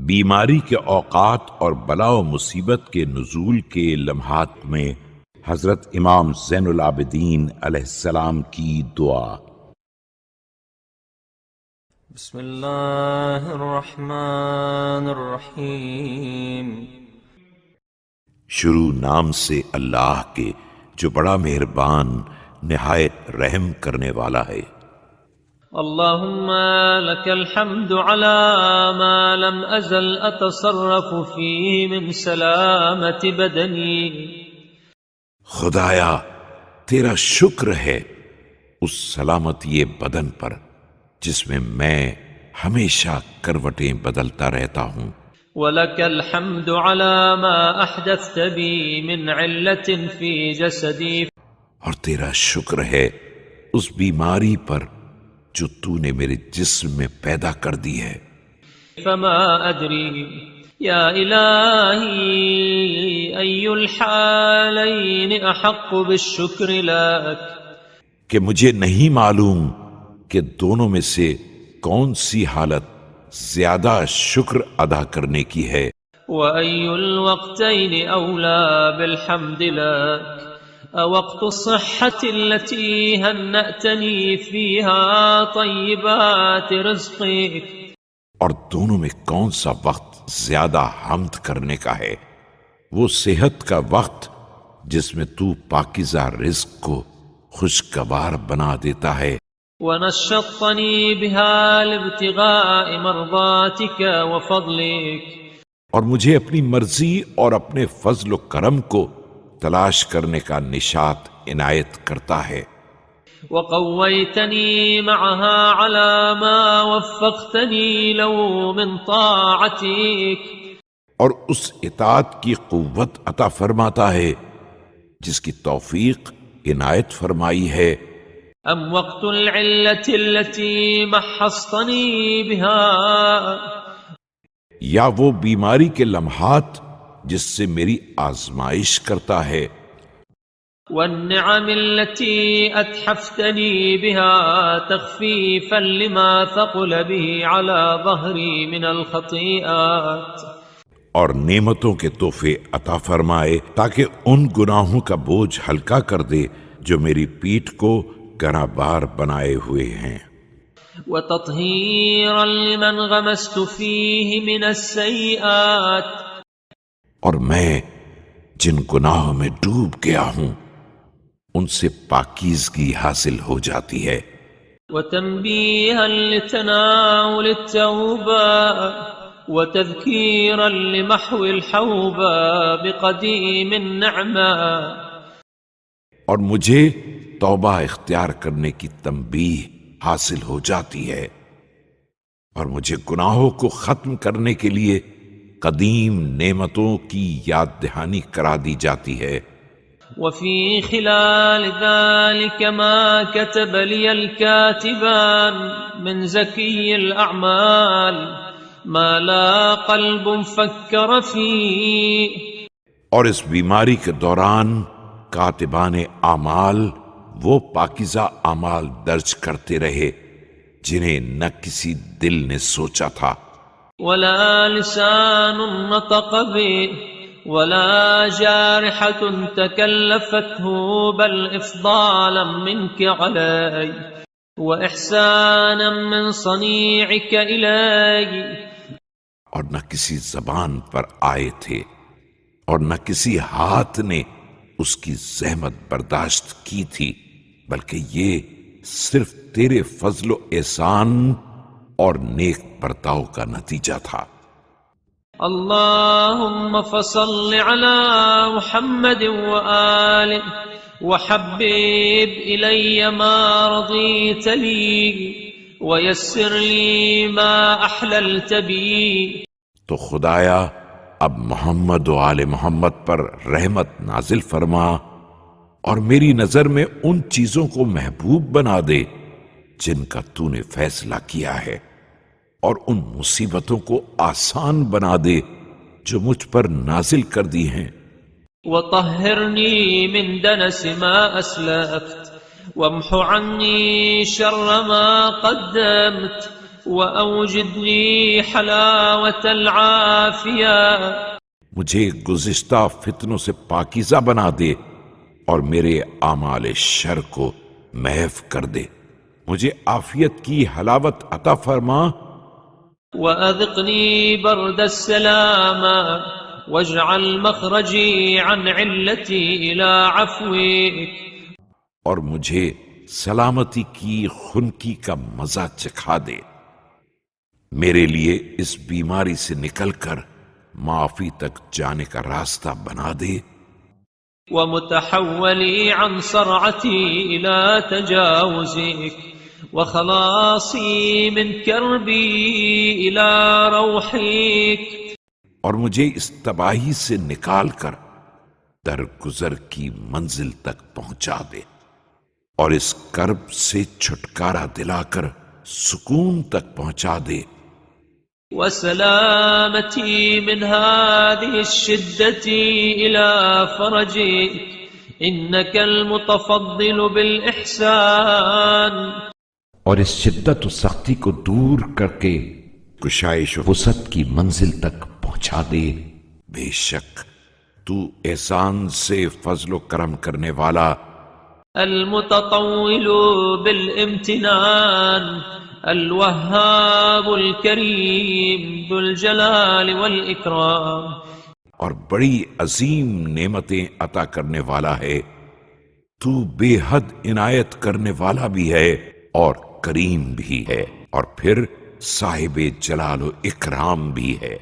بیماری کے اوقات اور بلا و مصیبت کے نزول کے لمحات میں حضرت امام زین العابدین علیہ السلام کی دعا۔ بسم اللہ الرحمن الرحیم۔ شروع نام سے اللہ کے جو بڑا مہربان نہایت رحم کرنے والا ہے۔ اللہم لک الحمد علی ما لم ازل اتصرف فی من سلامت بدنی۔ خدایا تیرا شکر ہے اس سلامتی بدن پر جس میں میں ہمیشہ کروٹیں بدلتا رہتا ہوں۔ وَلَكَ الْحَمْدُ عَلَى مَا أَحْدَثْتَ بِي مِنْ عِلَّةٍ فِي جَسَدِي۔ اور تیرا شکر ہے اس بیماری پر جو تو نے میرے جسم میں پیدا کر دی ہے۔ فَمَا أَدْرِي يَا إِلَٰهِي أَيُّ الْحَالَيْنِ أَحَقُّ بِالشُّكْرِ لَكَ۔ کہ مجھے نہیں معلوم کہ دونوں میں سے کون سی حالت زیادہ شکر ادا کرنے کی ہے۔ وَأَيُّ الْوَقْتَيْنِ أَوْلَى بِالْحَمْدِ لَكَ وقت الصحة التي هنأتني فيها طيبات رزقك۔ اور دونوں میں کون سا وقت زیادہ حمد کرنے کا ہے؟ وہ صحت کا وقت جس میں تو پاکیزہ رزق کو خوشگوار بنا دیتا ہے۔ ونشطني بها لابتغاء مرضاتك وفضلك۔ اور مجھے اپنی مرضی اور اپنے فضل و کرم کو تلاش کرنے کا نشاط عنایت کرتا ہے۔ وقويتني معها على ما وفقتني له من طاعتك۔ اور اس اطاعت کی قوت عطا فرماتا ہے جس کی توفیق عنایت فرمائی ہے۔ ام وقت العلة التي محصتني بها۔ یا وہ بیماری کے لمحات جس سے میری آزمائش کرتا ہے۔ والنعم التي اتحفتني بها تخفيفا لما ثقل به على ظهري من الخطيئات۔ اور نعمتوں کے تحفے عطا فرمائے تاکہ ان گناہوں کا بوجھ ہلکا کر دے جو میری پیٹھ کو گراں بار بنائے ہوئے ہیں۔ وتطهيرا لمن غمست فيه من السيئات۔ اور میں جن گناہوں میں ڈوب گیا ہوں ان سے پاکیزگی حاصل ہو جاتی ہے۔ وتنبيها لتناول التوبة وتذكيرا لمحو الحوبة بقديم النعمة۔ اور مجھے توبہ اختیار کرنے کی تنبیہ حاصل ہو جاتی ہے اور مجھے گناہوں کو ختم کرنے کے لیے قدیم نعمتوں کی یاد دہانی کرا دی جاتی ہے۔ وفي خلال ذلك ما كتب لي الكاتبان من زكي الأعمال ما لا قلب فكر فيه۔ اور اس بیماری کے دوران کاتبان اعمال وہ پاکیزہ اعمال درج کرتے رہے جنہیں نہ کسی دل نے سوچا تھا۔ ولا لسان نطق به ولا جارحة تكلفته بل إفضالا منك علي وإحسانا من صنيعك إلي۔ اور نہ کسی زبان پر آئے تھے اور نہ کسی ہاتھ نے اس کی زحمت برداشت کی تھی بلکہ یہ صرف تیرے فضل و احسان اور نیک برتاؤ کا نتیجہ تھا۔ اللهم فصل على محمد وآله وحبب إلي ما رضيت لي ويسر لي ما أحللت بي۔ تو خدایا اب محمد و آل محمد پر رحمت نازل فرما اور میری نظر میں ان چیزوں کو محبوب بنا دے جن کا تو نے فیصلہ کیا ہے، اور ان مصیبتوں کو آسان بنا دے جو مجھ پر نازل کر دی ہیں۔ وطهرني من دنس ما أسلفت وامح عني شر ما قدمت وأوجد لي حلاوة العافية مجھے گزشتہ فتنوں سے پاکیزہ بنا دے اور میرے اعمال شر کو محو کر دے، مجھے عافیت کی حلاوت عطا فرما، وأذقني برد السلام واجعل مخرجي عن علتي إلى عفوك، اور مجھے سلامتی کی خنکی کا مزہ چکھا دے، میرے لیے اس بیماری سے نکل کر معافی تک جانے کا راستہ بنا دے، ومتحولي عن صرعتي إلى تجاوزك وخلاصي من كربي إلى روحك، اور مجھے اس تباہی سے نکال کر درگزر کی منزل تک پہنچا دے، اور اس کرب سے چھٹکارا دلا کر سکون تک پہنچا دے، وسلامتي من هذه الشدة إلى فرجك إنك المتفضل بالإحسان، اور اس شدت و سختی کو دور کر کے گشائش و وسعت کی منزل تک پہنچا دے، بے شک تو احسان سے فضل و کرم کرنے والا، المتطول بالامتنان الوهاب الكريم ذو الجلال والإكرام، اور بڑی عظیم نعمتیں عطا کرنے والا ہے، تو بے حد عنایت کرنے والا بھی ہے اور کریم بھی ہے، اور پھر صاحب جلال و اکرام بھی ہے۔